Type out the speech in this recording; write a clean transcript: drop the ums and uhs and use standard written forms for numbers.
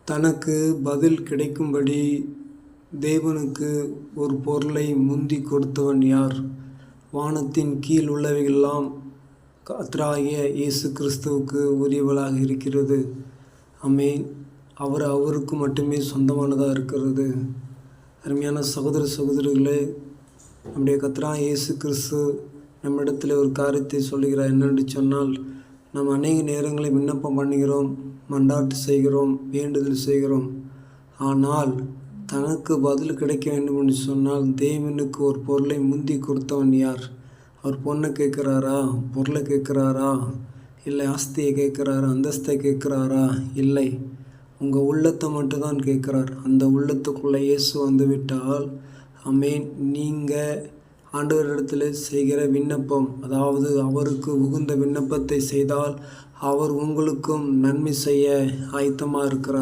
தனக்கு பதில் கிடைக்கும்படி தேவனுக்கு ஒரு பொருளை முந்தி கொடுத்தவன் யார்? வானத்தின் கீழ் உள்ளவைகளெல்லாம் கர்த்தராகிய இயேசு கிறிஸ்துவுக்கு உரியவளாக இருக்கிறது. ஆமென். அவருக்கு மட்டுமே சொந்தமானதாக இருக்கிறது. அருமையான சகோதர சகோதரிகளே, நம்முடைய கர்த்தராகிய இயேசு கிறிஸ்து நம்மிடத்தில் ஒரு காரியத்தை சொல்லுகிறார். என்னென்று சொன்னால், நாம் அநேக நேரங்களில் விண்ணப்பம் பண்ணுகிறோம், மன்றாட்டு செய்கிறோம், வேண்டுதல் செய்கிறோம். ஆனால் தனக்கு பதில் கிடைக்க வேண்டும் என்று சொன்னால் தேவனுக்கு ஒரு பொருளை முந்தி கொடுத்தவன் யார்? அவர் பொண்ணை கேட்குறாரா? பொருளை கேட்குறாரா? இல்லை ஆஸ்தியை கேட்குறாரா? அந்தஸ்தை கேட்குறாரா? இல்லை, உங்கள் உள்ளத்தை மட்டும்தான் கேட்குறார். அந்த உள்ளத்துக்குள்ளே இயேசு வந்துவிட்டால், ஆமென், நீங்கள் ஆண்டவரிடத்தில் செய்கிற விண்ணப்பம், அதாவது அவருக்கு உகந்த விண்ணப்பத்தை செய்தால் அவர் உங்களுக்கும் நன்மை செய்ய ஆயத்தமாக இருக்கிறார்.